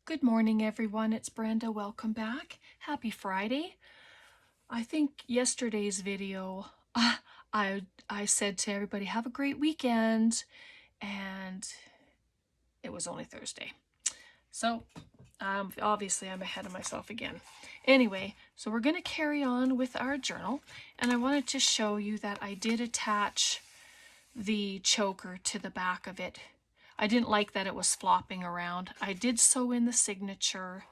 Good morning, everyone. It's Brenda. Welcome back. Happy Friday. I think yesterday's video, I said to everybody, have a great weekend, and it was only Thursday. So obviously I'm ahead of myself again. Anyway, so we're going to carry on with our journal, and I wanted to show you that I did attach the choker to the back of it. I didn't like that it was flopping around. I did sew in the signature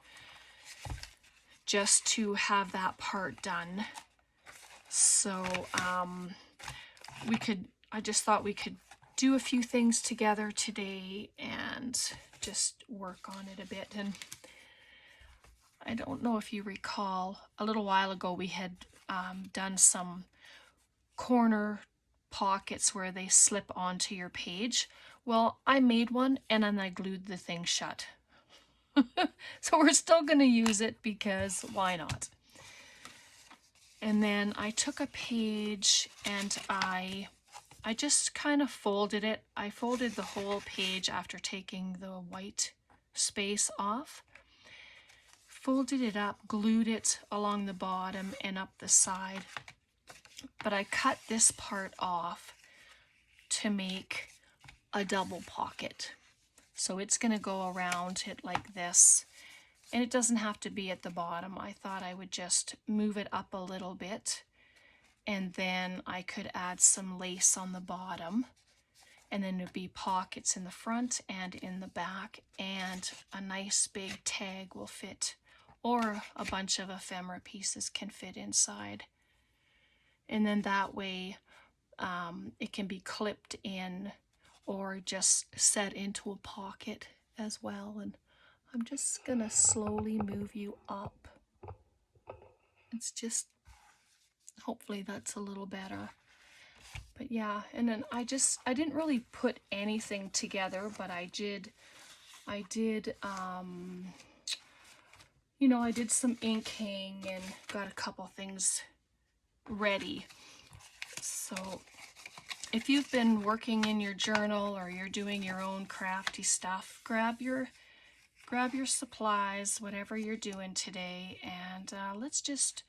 just to have that part done. So I just thought we could do a few things together today and just work on it a bit. And I don't know if you recall, a little while ago we had done some corner pockets where they slip onto your page. Well, I made one and then I glued the thing shut. So we're still going to use it because why not? And then I took a page and I just kind of folded it. I folded the whole page after taking the white space off. Folded it up, glued it along the bottom and up the side. But I cut this part off to make a double pocket. So it's going to go around it like this. And it doesn't have to be at the bottom. I thought I would just move it up a little bit, and then I could add some lace on the bottom, and then there'd be pockets in the front and in the back, and a nice big tag will fit, or a bunch of ephemera pieces can fit inside. And then that way it can be clipped in or just set into a pocket as well. And I'm just gonna slowly move you up. It's just, hopefully that's a little better. But yeah, and then I didn't really put anything together, but I did I did some inking and got a couple things ready. So if you've been working in your journal or you're doing your own crafty stuff, grab your supplies, whatever you're doing today, and let's just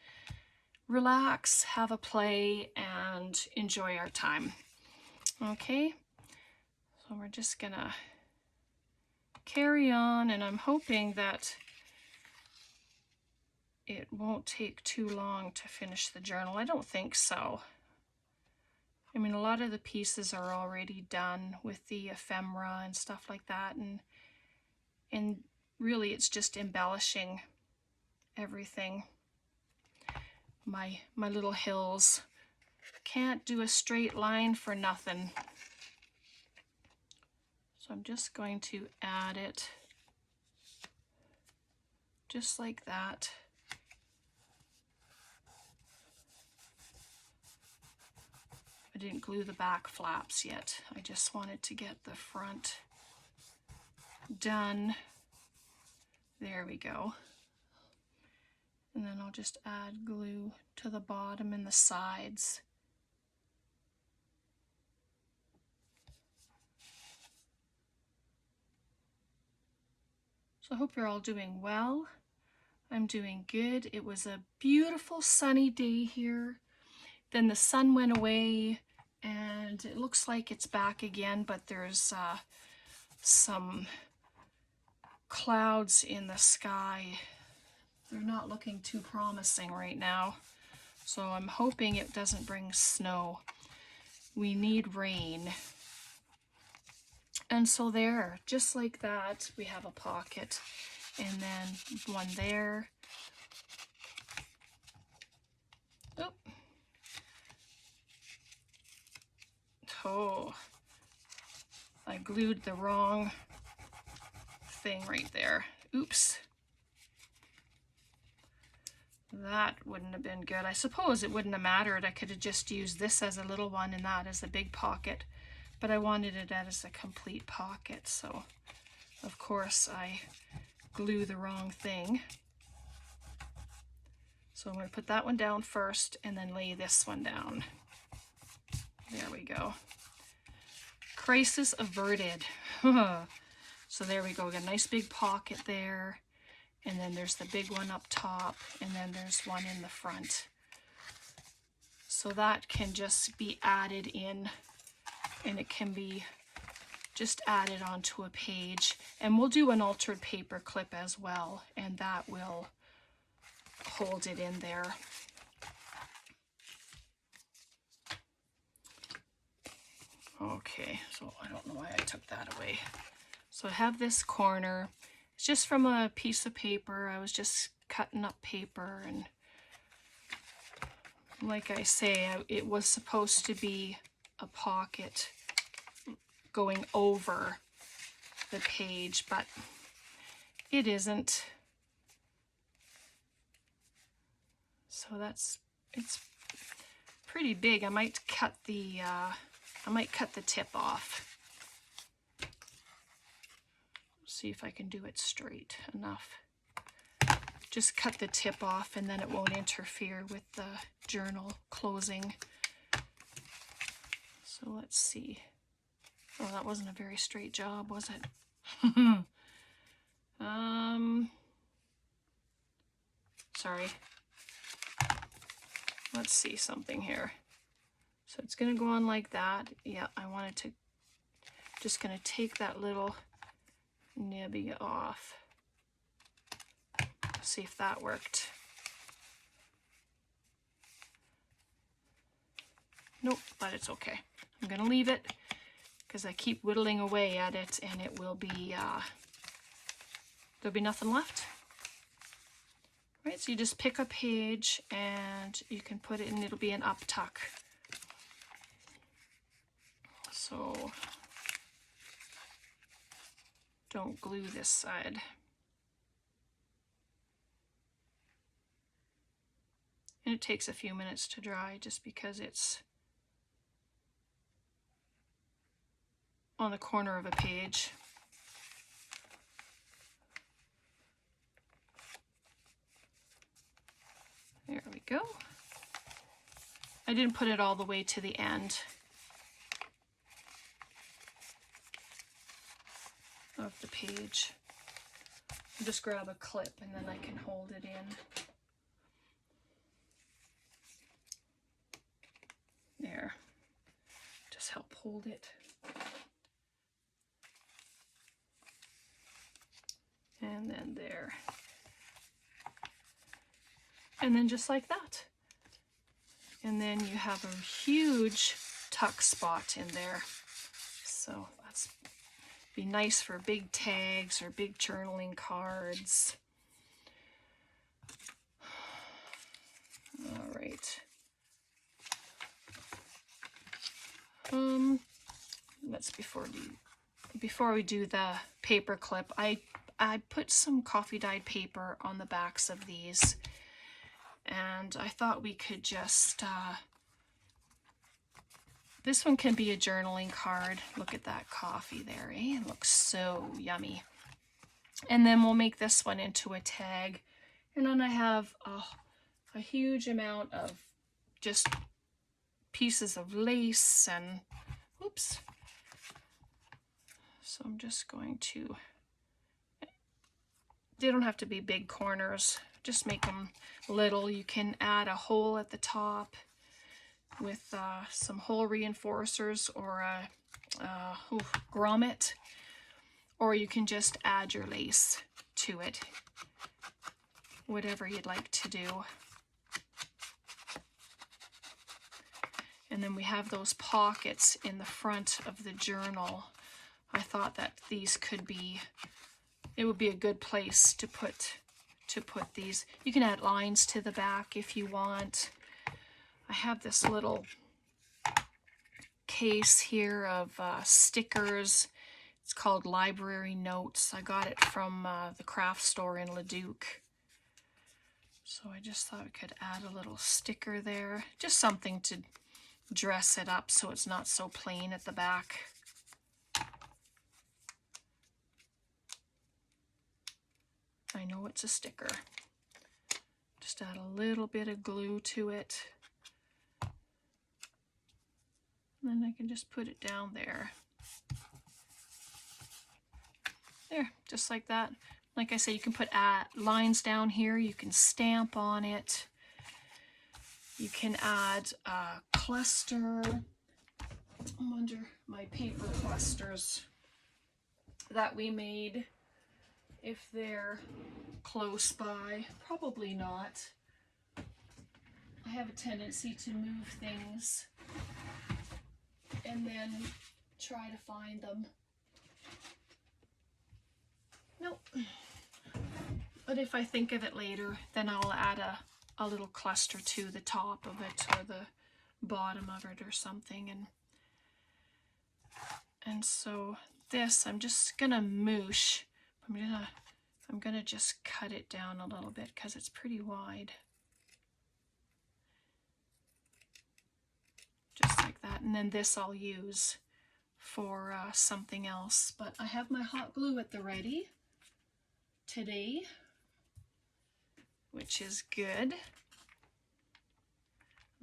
relax, have a play, and enjoy our time. Okay, so we're just gonna carry on, and I'm hoping that it won't take too long to finish the journal. I don't think so. I mean, a lot of the pieces are already done with the ephemera and stuff like that, and really it's just embellishing everything. My little hills. Can't do a straight line for nothing. So I'm just going to add it just like that. I didn't glue the back flaps yet. I just wanted to get the front done. There we go. And then I'll just add glue to the bottom and the sides. So I hope you're all doing well. I'm doing good. It was a beautiful sunny day here. Then the sun went away and it looks like it's back again, but there's some clouds in the sky. They're not looking too promising right now. So I'm hoping it doesn't bring snow. We need rain. And so there, just like that, we have a pocket. And then one there. Oop. Oh, I glued the wrong thing right there. Oops. That wouldn't have been good. I suppose it wouldn't have mattered. I could have just used this as a little one and that as a big pocket, but I wanted it as a complete pocket, so of course I glue the wrong thing. So I'm going to put that one down first and then lay this one down. There we go. Crisis averted. So So there we go, got a nice big pocket there, and then there's the big one up top, and then there's one in the front. So that can just be added in, and it can be just added onto a page. And we'll do an altered paper clip as well, and that will hold it in there. Okay, so I don't know why I took that away. So I have this corner. It's just from a piece of paper. I was just cutting up paper, and like I say, it was supposed to be a pocket going over the page, but it isn't. So it's pretty big. I might cut the tip off. See if I can do it straight enough. Just cut the tip off, and then it won't interfere with the journal closing. So let's see. Oh, that wasn't a very straight job, was it? Sorry. Let's see something here. So it's going to go on like that. Yeah, I wanted to, just going to take that little nibby off. See if that worked. Nope, but it's okay. I'm going to leave it because I keep whittling away at it, and it will be, there'll be nothing left. Right, so you just pick a page and you can put it in, it'll be an up tuck. So don't glue this side. And it takes a few minutes to dry just because it's on the corner of a page. There we go. I didn't put it all the way to the end of the page. I'll just grab a clip and then I can hold it in. There. Just help hold it. And then there. And then just like that. And then you have a huge tuck spot in there. So that's be nice for big tags or big journaling cards. All right. Let's before we do the paper clip, I put some coffee dyed paper on the backs of these, and I thought we could just this one can be a journaling card. Look at that coffee there, eh? It looks so yummy. And then we'll make this one into a tag, and then I have a huge amount of just pieces of lace and oops. So I'm just going to, they don't have to be big corners, just make them little. You can add a hole at the top with some hole reinforcers or a grommet, or you can just add your lace to it, whatever you'd like to do. And then we have those pockets in the front of the journal. I thought that these could be, it would be a good place to put these. You can add lines to the back if you want. I have this little case here of stickers. It's called Library Notes. I got it from the craft store in Leduc. So I just thought I could add a little sticker there. Just something to dress it up so it's not so plain at the back. I know it's a sticker. Just add a little bit of glue to it. And then I can just put it down there. There, just like that. Like I said, you can put lines down here. You can stamp on it. You can add a cluster. I'm under my paper clusters that we made. If they're close by, probably not. I have a tendency to move things and then try to find them. Nope. But if I think of it later, then I'll add a little cluster to the top of it or the bottom of it or something. And so this, I'm just gonna moosh. I'm gonna just cut it down a little bit because it's pretty wide. Just like that. And then this I'll use for something else. But I have my hot glue at the ready today, which is good.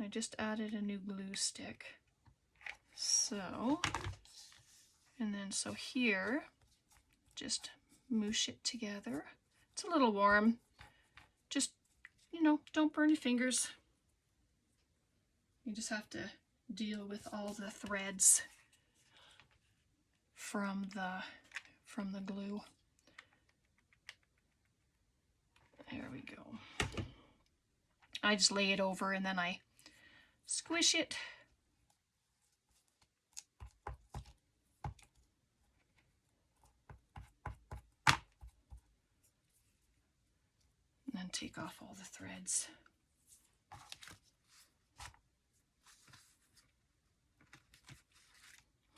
I just added a new glue stick. So, and then so here, just moosh it together. It's a little warm. Just, you know, don't burn your fingers. You just have to deal with all the threads from the glue. There we go. I just lay it over and then I squish it. And then take off all the threads.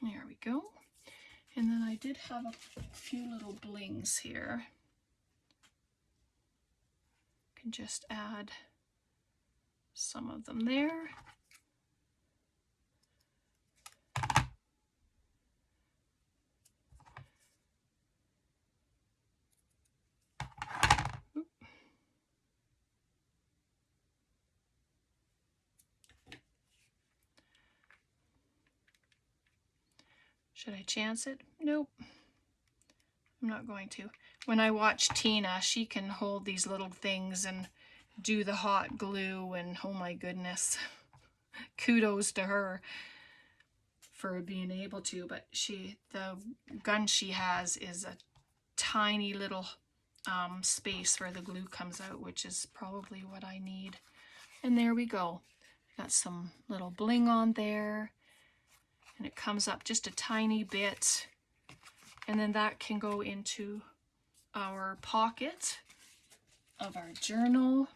There we go. And then I did have a few little blings here. Can just add some of them there. Oop. Should I chance it? Nope. I'm not going to. When I watch Tina, she can hold these little things and do the hot glue, and oh my goodness, kudos to her for being able to. But the gun she has is a tiny little space where the glue comes out, which is probably what I need. And there we go. Got some little bling on there, and it comes up just a tiny bit, and then that can go into our pocket of our journal,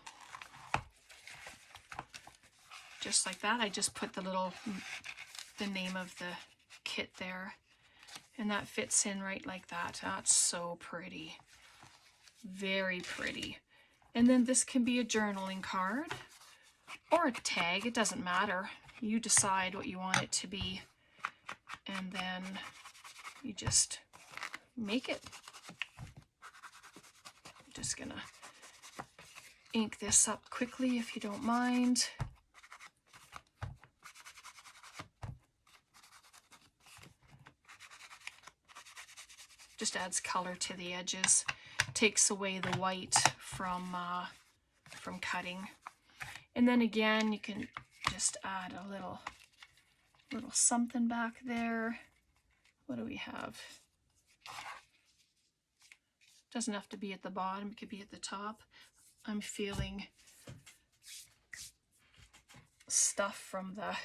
just like that. I just put the name of the kit there, and that fits in right like that. That's so pretty, very pretty. And then this can be a journaling card or a tag, it doesn't matter. You decide what you want it to be, and then you just make it. I'm just gonna ink this up quickly if you don't mind. Just adds color to the edges, takes away the white from cutting. And then again, you can just add a little something back there. What do we have? Doesn't have to be at the bottom, it could be at the top. I'm feeling stuff from the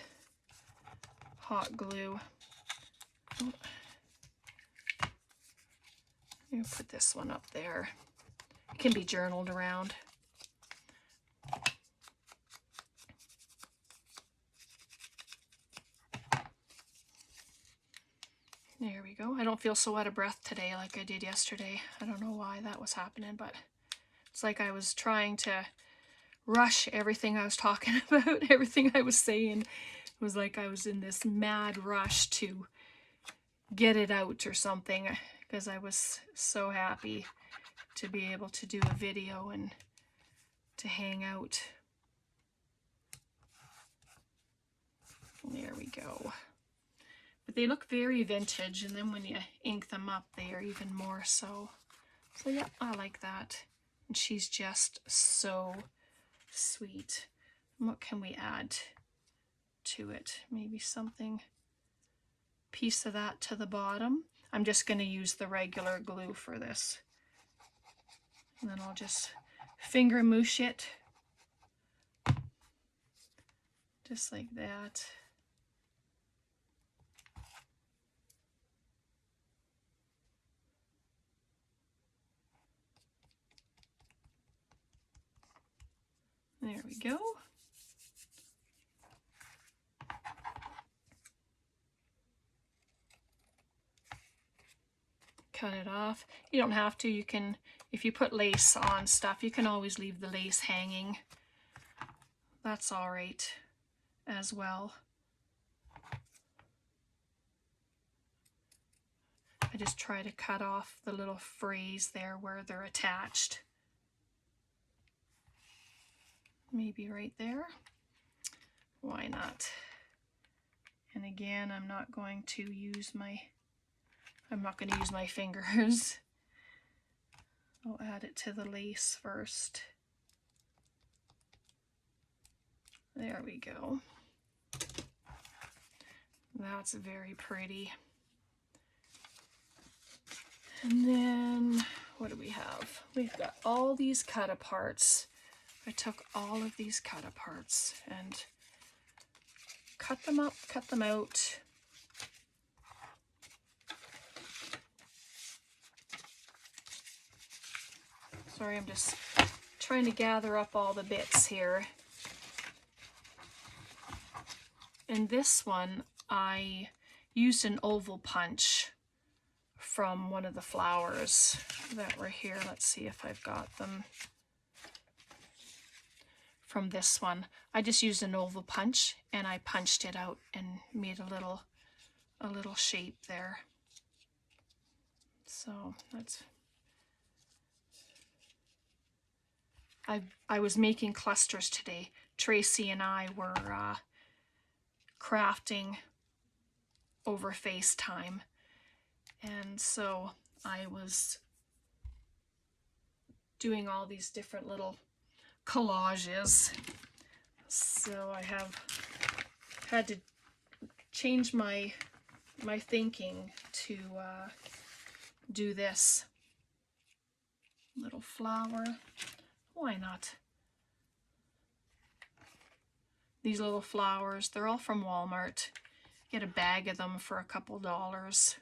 hot glue. Oh. I'm gonna put this one up there. It can be journaled around. There we go. I don't feel so out of breath today like I did yesterday. I don't know why that was happening, but it's like I was trying to rush everything I was talking about, everything I was saying. It was like I was in this mad rush to get it out or something, because I was so happy to be able to do a video and to hang out. There we go. But they look very vintage, and then when you ink them up, they are even more so. So yeah, I like that. And she's just so sweet. And what can we add to it? Maybe something, piece of that to the bottom. I'm just going to use the regular glue for this. And then I'll just finger moosh it. Just like that. There we go. Cut it off. You don't have to. You can, if you put lace on stuff, you can always leave the lace hanging. That's all right as well. I just try to cut off the little frays there where they're attached. Maybe right there. Why not? And again, I'm not going to use my fingers. I'll add it to the lace first. There we go. That's very pretty. And then what do we have? We've got all these cut aparts. I took all of these cut aparts and cut them up, cut them out. Sorry, I'm just trying to gather up all the bits here. In this one, I used an oval punch from one of the flowers that were here. Let's see if I've got them. From this one, I just used an oval punch and I punched it out and made a little shape there. So that's, I was making clusters today. Tracy and I were crafting over FaceTime, and so I was doing all these different little collages. So I have had to change my thinking to do this little flower. Why not? These little flowers, they're all from Walmart. Get a bag of them for a couple dollars.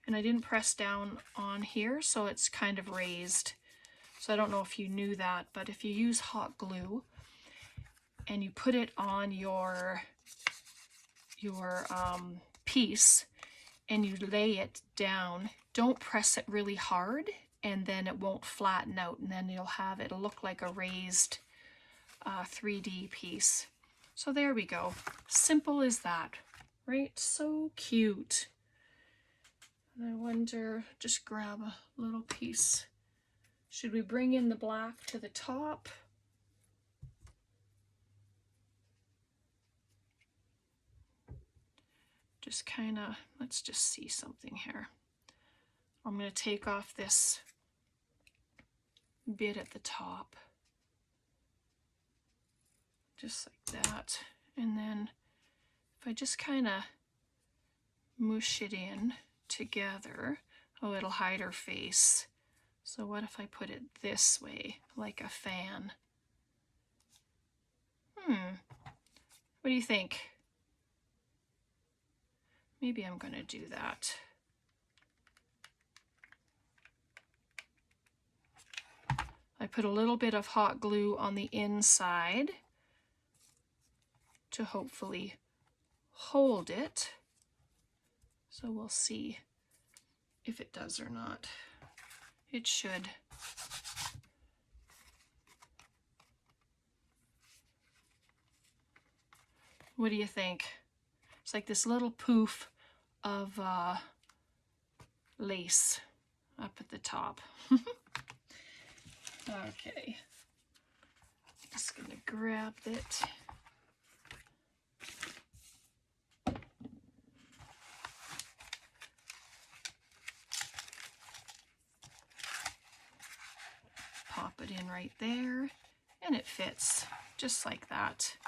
And I didn't press down on here, so it's kind of raised. So I don't know if you knew that, but if you use hot glue and you put it on your piece and you lay it down, don't press it really hard, and then it won't flatten out, and then it'll look like a raised 3D piece. So there we go. Simple as that, right? So cute. And I wonder, just grab a little piece. Should we bring in the black to the top? Just kind of, let's just see something here. I'm going to take off this bit at the top. Just like that. And then if I just kind of mush it in together, oh, it'll hide her face. So what if I put it this way, like a fan? What do you think? Maybe I'm going to do that. I put a little bit of hot glue on the inside to hopefully hold it. So we'll see if it does or not. It should. What do you think? It's like this little poof of lace up at the top. Okay. Just gonna grab it. Pop it in right there, and it fits just like that.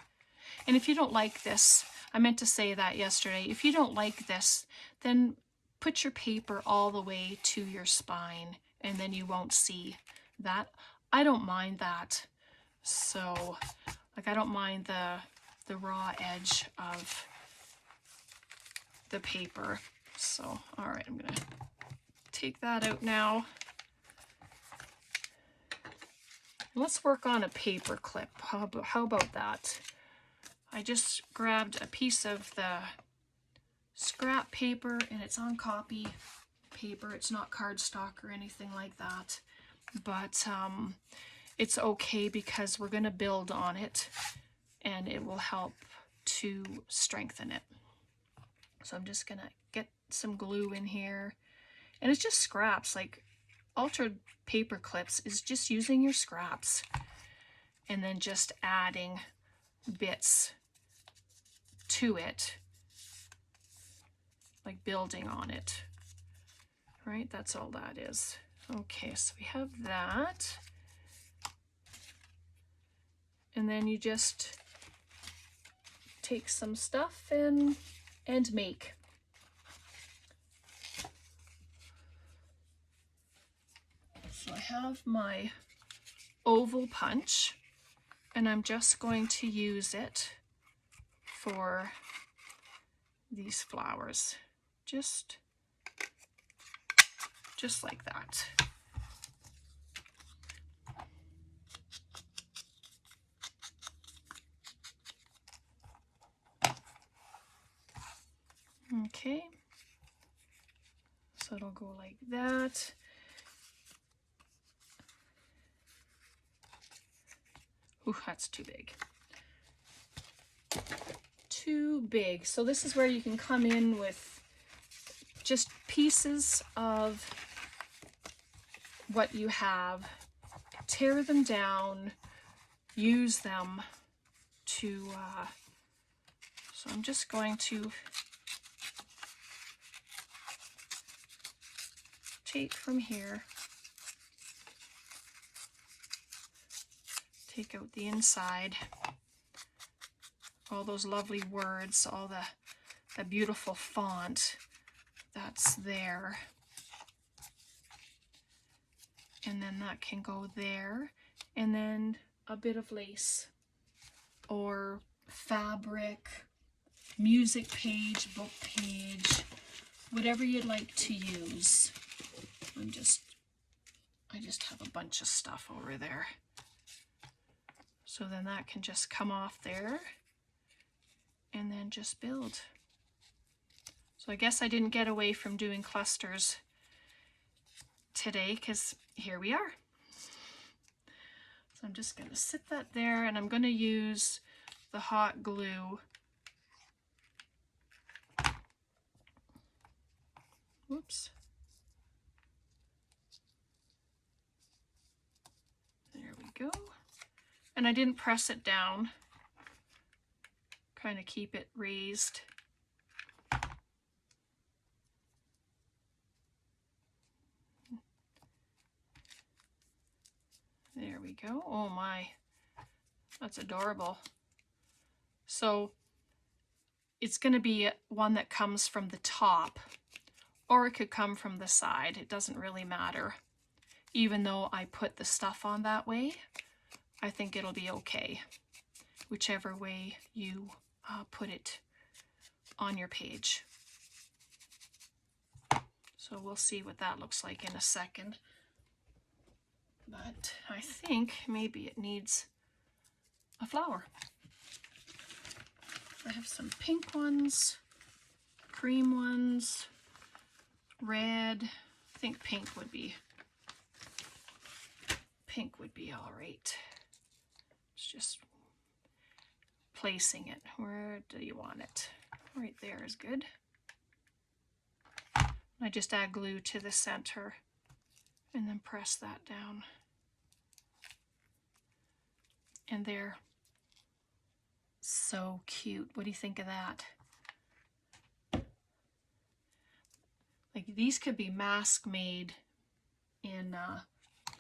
And if you don't like this, I meant to say that yesterday, if you don't like this, then put your paper all the way to your spine, and then you won't see that. I don't mind that. So, like, I don't mind the raw edge of the paper. So, all right, I'm gonna take that out now. Let's work on a paper clip. How about that? I just grabbed a piece of the scrap paper, and it's on copy paper. It's not cardstock or anything like that. But it's okay because we're going to build on it, and it will help to strengthen it. So I'm just going to get some glue in here. And it's just scraps, like altered paper clips is just using your scraps and then just adding bits to it, like building on it, right? That's all that is. Okay, so we have that. And then you just take some stuff and make. So I have my oval punch, and I'm just going to use it for these flowers, just like that. Okay, so it'll go like that. Ooh, that's too big. Too big. So this is where you can come in with just pieces of what you have, tear them down, use them to, so I'm just going to take from here, take out the inside, all those lovely words, all the beautiful font that's there. And then that can go there. And then a bit of lace or fabric, music page, book page, whatever you'd like to use. I just have a bunch of stuff over there. So then that can just come off there and then just build. So I guess I didn't get away from doing clusters today because here we are. So I'm just going to sit that there, and I'm going to use the hot glue. Whoops. There we go. And I didn't press it down. Kind of keep it raised. There we go. Oh my, that's adorable. So it's going to be one that comes from the top, or it could come from the side. It doesn't really matter. Even though I put the stuff on that way, I think it'll be okay, whichever way you put it on your page. So we'll see what that looks like in a second. But I think maybe it needs a flower. I have some pink ones, cream ones, red. I think pink would be all right. It's just placing it. Where do you want it? Right there is good. I just add glue to the center and then press that down. And they're so cute. What do you think of that? Like, these could be mask made in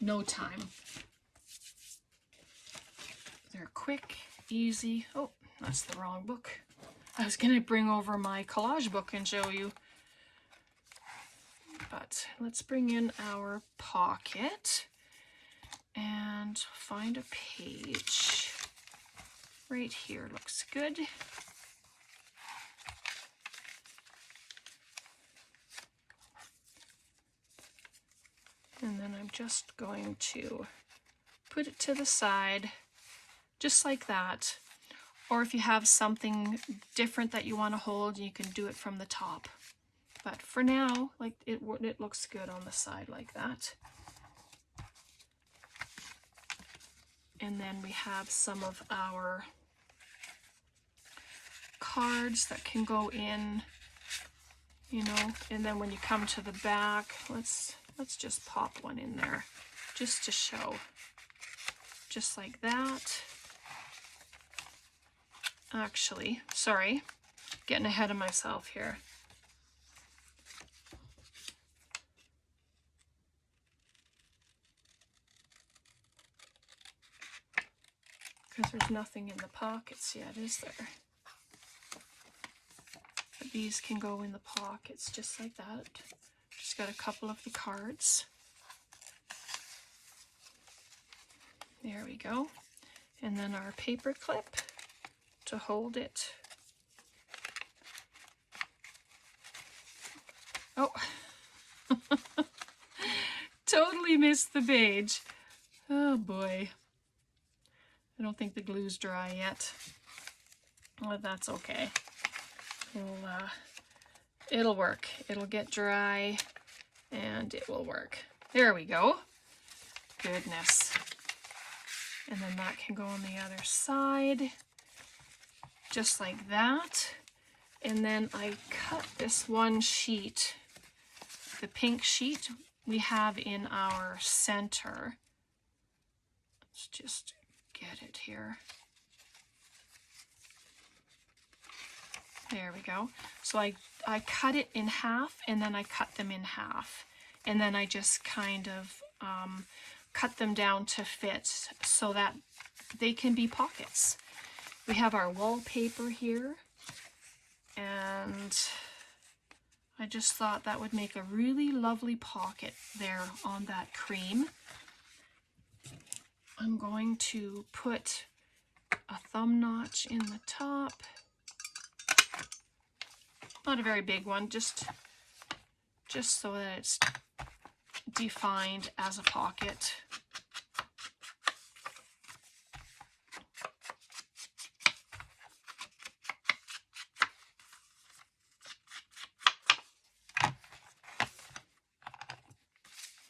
no time. They're quick, easy. Oh, that's the wrong book. I was going to bring over my collage book and show you. But let's bring in our pocket and find a page. Right here looks good. And then I'm just going to put it to the side, just like that. Or if you have something different that you want to hold, you can do it from the top. But for now, like it looks good on the side like that. And then we have some of our cards that can go in, you know, and then when you come to the back, let's just pop one in there just to show. Just like that. Actually, sorry, getting ahead of myself here. Because there's nothing in the pockets yet, is there? But these can go in the pockets just like that. Just got a couple of the cards. There we go. And then our paper clip to hold it. Oh, totally missed the page. Oh boy. I don't think the glue's dry yet. Well, that's okay. It'll work. It'll get dry and it will work. There we go. Goodness. And then that can go on the other side, just like that. And then I cut this one sheet, the pink sheet we have in our center. Let's just get it here. There we go. So I cut it in half, and then I cut them in half. And then I just kind of cut them down to fit so that they can be pockets. We have our wallpaper here, and I just thought that would make a really lovely pocket there on that cream. I'm going to put a thumb notch in the top. Not a very big one, just so that it's defined as a pocket.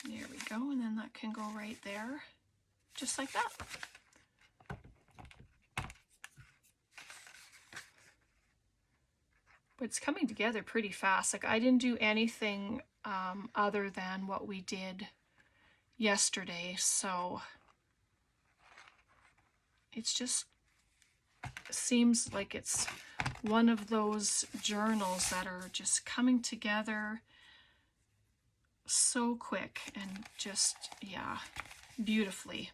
There we go, and then that can go right there, just like that. But it's coming together pretty fast. Like, I didn't do anything other than what we did yesterday, so it's just seems like it's one of those journals that are just coming together so quick and just, yeah, beautifully.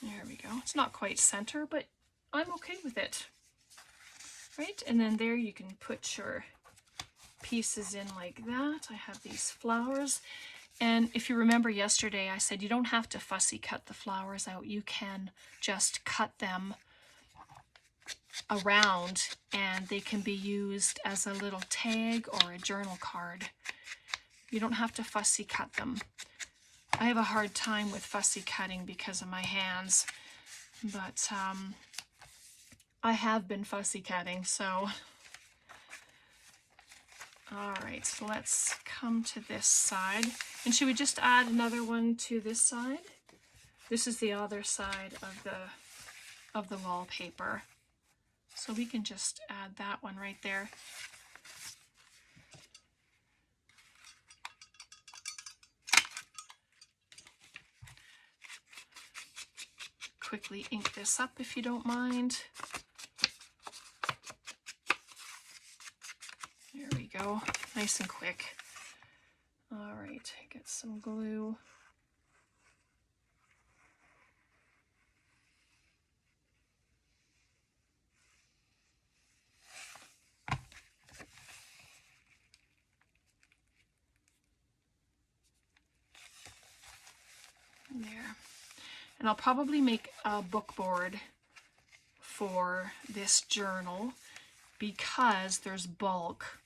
There we go. It's not quite center, but I'm okay with it. Right, and then there you can put your pieces in like that. I have these flowers. And if you remember yesterday, I said you don't have to fussy cut the flowers out. You can just cut them around and they can be used as a little tag or a journal card. You don't have to fussy cut them. I have a hard time with fussy cutting because of my hands, but I have been fussy cutting, so. All right, so let's come to this side. And should we just add another one to this side? This is the other side of the wallpaper. So we can just add that one right there. quickly ink this up if you don't mind. There we go, nice and quick. All right, get some glue. There. And I'll probably make a book board for this journal because there's bulk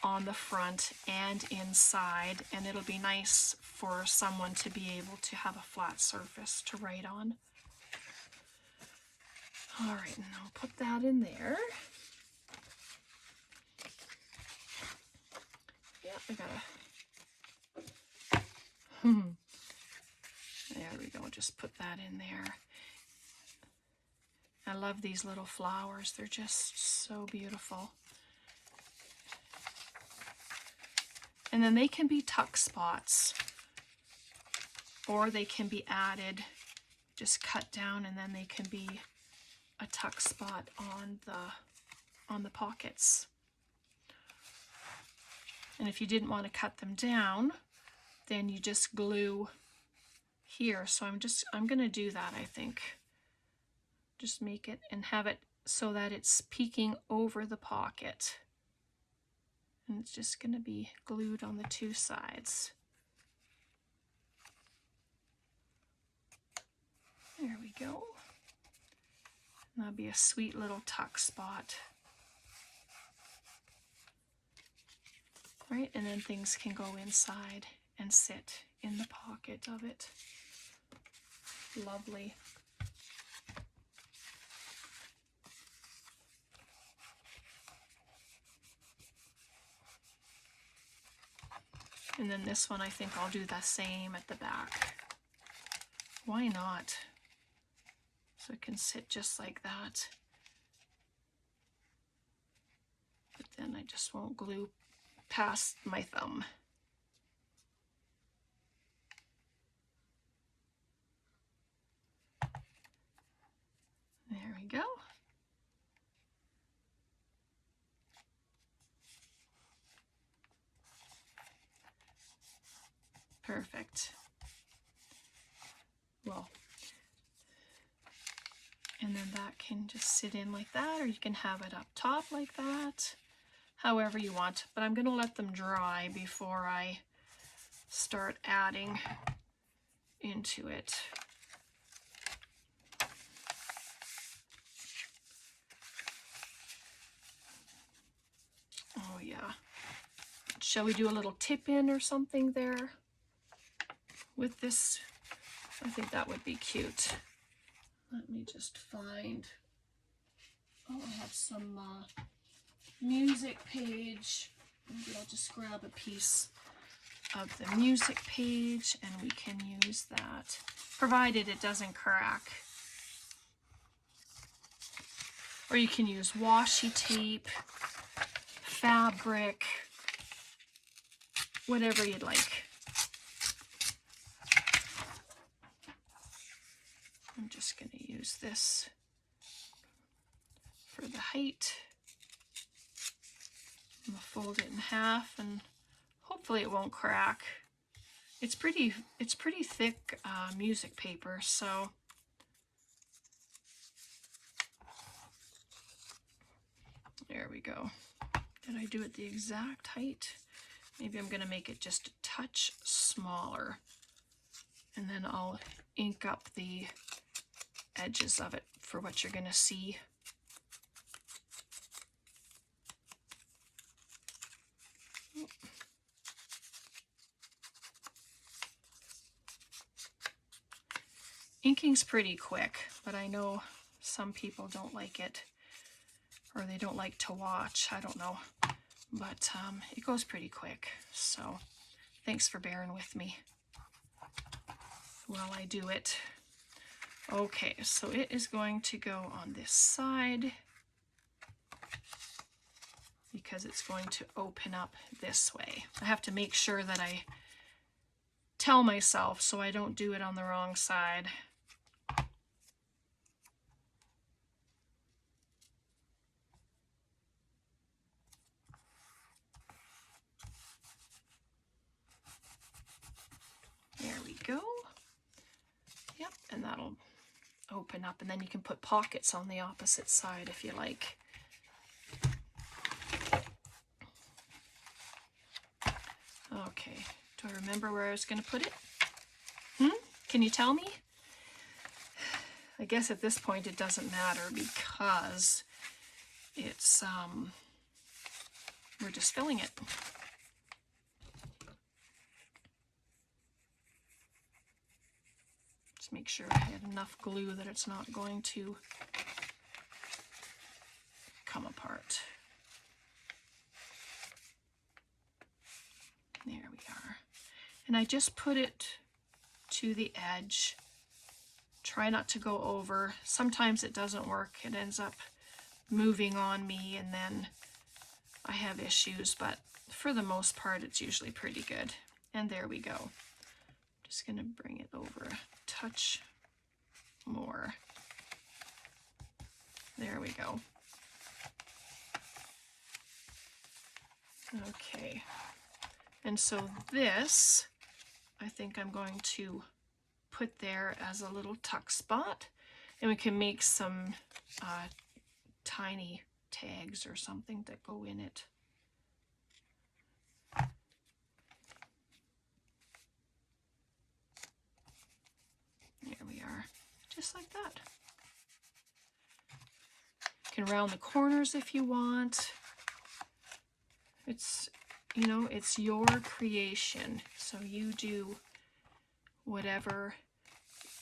on the front and inside, and it'll be nice for someone to be able to have a flat surface to write on. All right, and I'll put that in there. Yeah, I gotta... There we go, just put that in there. I love these little flowers. They're just so beautiful. And then they can be tuck spots, or they can be added, just cut down, and then they can be a tuck spot on the pockets. And if you didn't want to cut them down, then you just glue here. So I'm going to do that, I think. Just make it and have it so that it's peeking over the pocket. And it's just going to be glued on the two sides. There we go. And that'll be a sweet little tuck spot. Right, and then things can go inside and sit in the pocket of it. Lovely. And then this one, I think I'll do the same at the back. Why not? So it can sit just like that. But then I just won't glue past my thumb. There we go. Perfect. Well, and then that can just sit in like that, or you can have it up top like that, however you want. But I'm going to let them dry before I start adding into it. Oh yeah. Shall we do a little tip in or something there with this? I think that would be cute. Let me just find, oh, I have some music page. Maybe I'll just grab a piece of the music page and we can use that, provided it doesn't crack. Or you can use washi tape, fabric, whatever you'd like. I'm just going to use this for the height. I'm going to fold it in half and hopefully it won't crack. It's pretty thick music paper, so there we go. Did I do it the exact height? Maybe I'm going to make it just a touch smaller, and then I'll ink up the edges of it for what you're going to see. Inking's pretty quick, but I know some people don't like it, or they don't like to watch. I don't know, but it goes pretty quick. So thanks for bearing with me while I do it. Okay, so it is going to go on this side because it's going to open up this way. I have to make sure that I tell myself so I don't do it on the wrong side. open up, and then you can put pockets on the opposite side if you like. Okay, do I remember where I was going to put it? Can you tell me? I guess at this point it doesn't matter because it's, we're just filling it. Just make sure I have enough glue that it's not going to come apart. There we are. And I just put it to the edge. Try not to go over. Sometimes it doesn't work. It ends up moving on me and then I have issues, but for the most part it's usually pretty good. And there we go. Just going to bring it over a touch more. There we go. Okay. And so this, I think I'm going to put there as a little tuck spot, and we can make some tiny tags or something that go in it. There we are, just like that. You can round the corners if you want. It's, you know, it's your creation, so you do whatever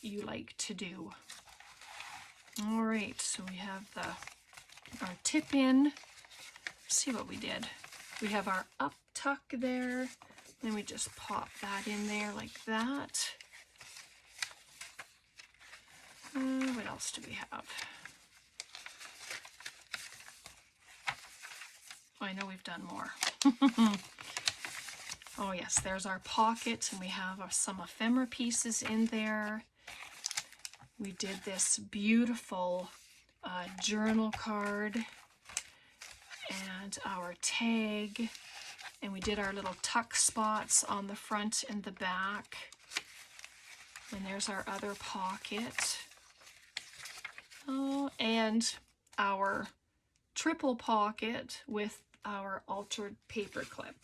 you like to do. All right, so we have our tip in. Let's see what we did. We have our up tuck there, then we just pop that in there like that. What else do we have? Oh, I know we've done more. Oh yes, there's our pocket, and we have some ephemera pieces in there. We did this beautiful journal card and our tag, and we did our little tuck spots on the front and the back. And there's our other pocket. Oh, and our triple pocket with our altered paper clip.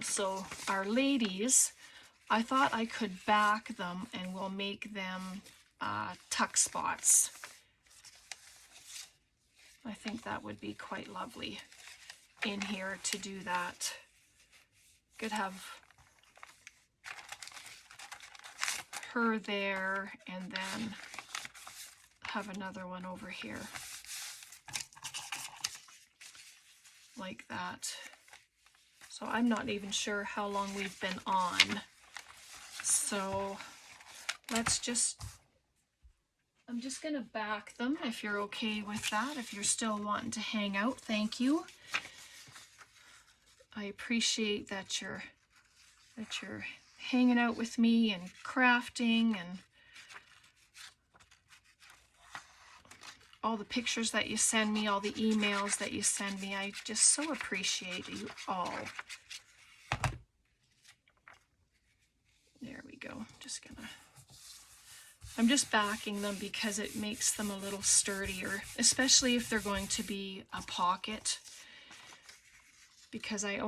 So our ladies, I thought I could back them and we'll make them tuck spots. I think that would be quite lovely in here to do that. Could have her there and then have another one over here like that. So I'm not even sure how long we've been on. So let's just, I'm just going to back them if you're okay with that. If you're still wanting to hang out, thank you. I appreciate that you're hanging out with me and crafting and all the pictures that you send me, all the emails that you send me. I just so appreciate you all. There we go. I'm just backing them because it makes them a little sturdier, especially if they're going to be a pocket. Because I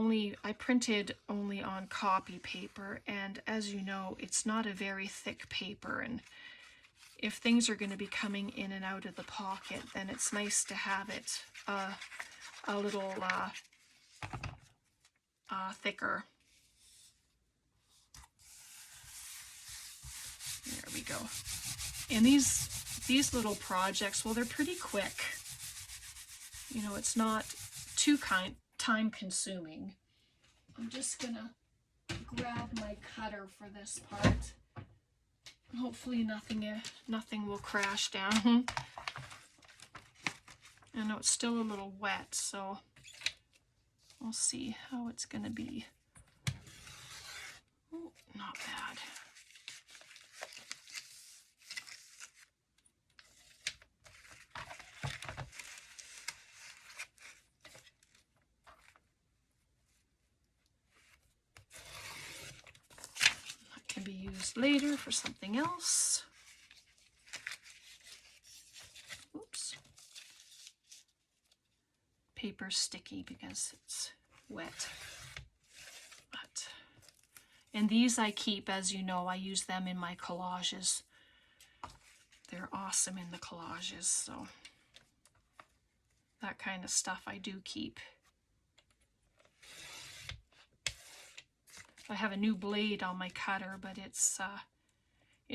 printed only on copy paper, and as you know, it's not a very thick paper, and if things are going to be coming in and out of the pocket, then it's nice to have it a little thicker. There we go. And these little projects, well, they're pretty quick. You know, it's not too time consuming. I'm just gonna grab my cutter for this part. Hopefully nothing will crash down. I know it's still a little wet, so we'll see how it's gonna be. Oh, not bad. That can be used use later for something else. Oops. Paper's sticky because it's wet. But, and these I keep, as you know, I use them in my collages. They're awesome in the collages, so that kind of stuff I do keep. I have a new blade on my cutter, but it's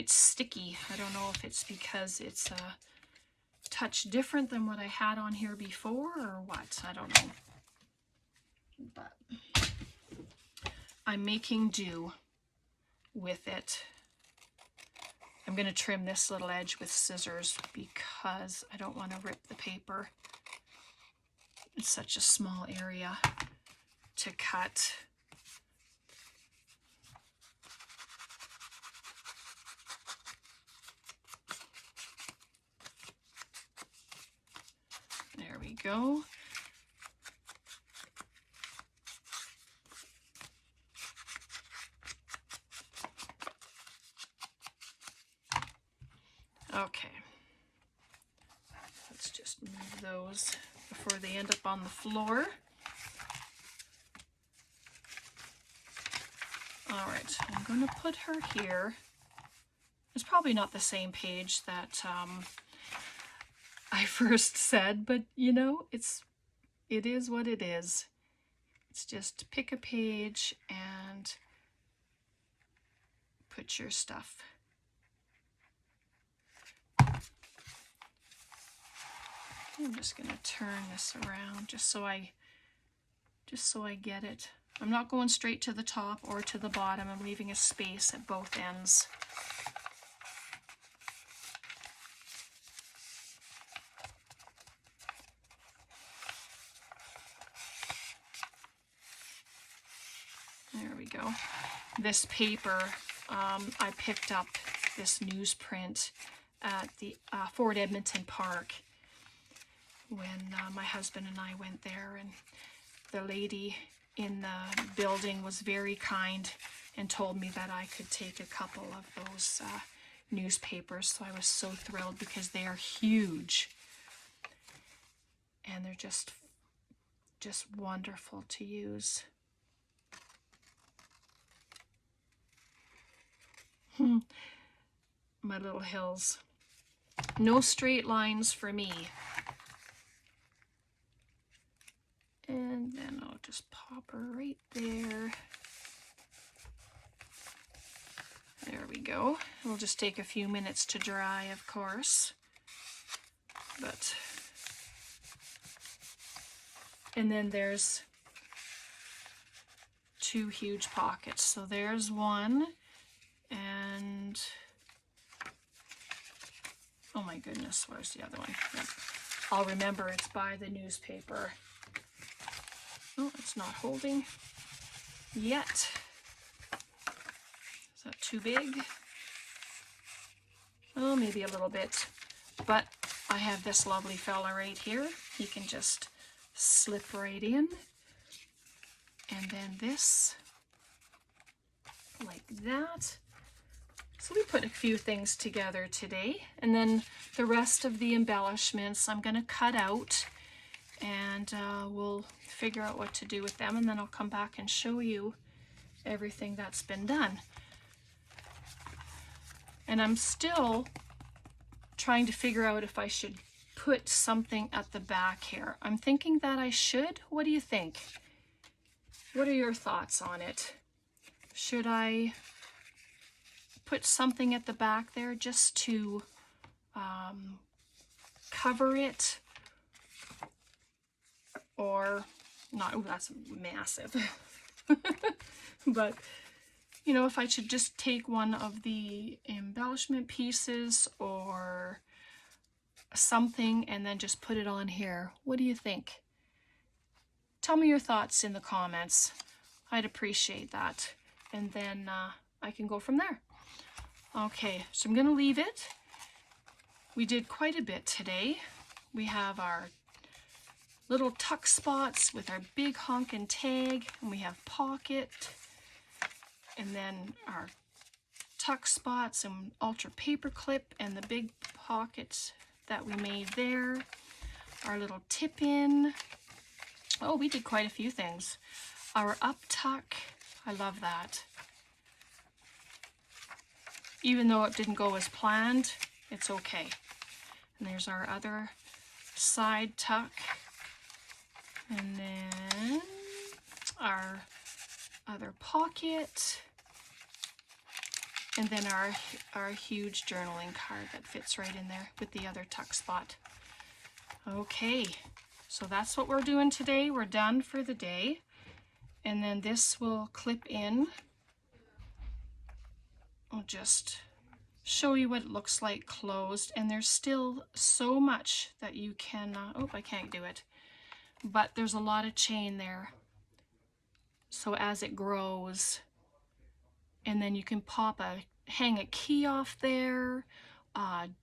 sticky. I don't know if it's because it's a touch different than what I had on here before or what. I don't know. But I'm making do with it. I'm going to trim this little edge with scissors because I don't want to rip the paper. It's such a small area to cut. There we go. Okay. Let's just move those before they end up on the floor. All right, I'm going to put her here. It's probably not the same page that I first said, but you know, it is what it is. It's just pick a page and put your stuff. I'm just going to turn this around just so I get it. I'm not going straight to the top or to the bottom. I'm leaving a space at both ends. There we go. This paper, I picked up this newsprint at the Fort Edmonton Park when my husband and I went there, and the lady in the building was very kind and told me that I could take a couple of those newspapers. So I was so thrilled because they are huge and they're just wonderful to use. My little hills. No straight lines for me. And then I'll just pop her right there. There we go. It'll just take a few minutes to dry, of course. But, and then there's two huge pockets. So there's one, and oh my goodness, where's the other one? Yep. I'll remember it's by the newspaper. Oh, it's not holding yet. Is that too big? Oh, maybe a little bit. But I have this lovely fella right here. He can just slip right in. And then this, like that. So we put a few things together today. And then the rest of the embellishments I'm going to cut out. And we'll figure out what to do with them, and then I'll come back and show you everything that's been done. And I'm still trying to figure out if I should put something at the back here. I'm thinking that I should. What do you think? What are your thoughts on it? Should I put something at the back there just to cover it? Or not? Oh, that's massive. But, you know, if I should just take one of the embellishment pieces or something and then just put it on here. What do you think? Tell me your thoughts in the comments. I'd appreciate that. And then I can go from there. Okay, so I'm going to leave it. We did quite a bit today. We have our little tuck spots with our big honkin' tag, and we have pocket, and then our tuck spots and ultra paper clip and the big pockets that we made there. Our little tip in. Oh, we did quite a few things. Our up tuck, I love that. Even though it didn't go as planned, it's okay. And there's our other side tuck. And then our other pocket. And then our huge journaling card that fits right in there with the other tuck spot. Okay, so that's what we're doing today. We're done for the day. And then this will clip in. I'll just show you what it looks like closed. And there's still so much that you can, oh, I can't do it. But there's a lot of chain there. So as it grows, and then you can hang a key off there,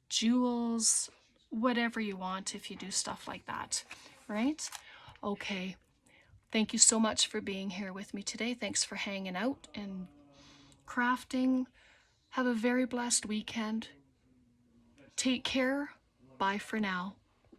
jewels, whatever you want if you do stuff like that, right? Okay, thank you so much for being here with me today. Thanks for hanging out and crafting. Have a very blessed weekend. Take care. Bye for now.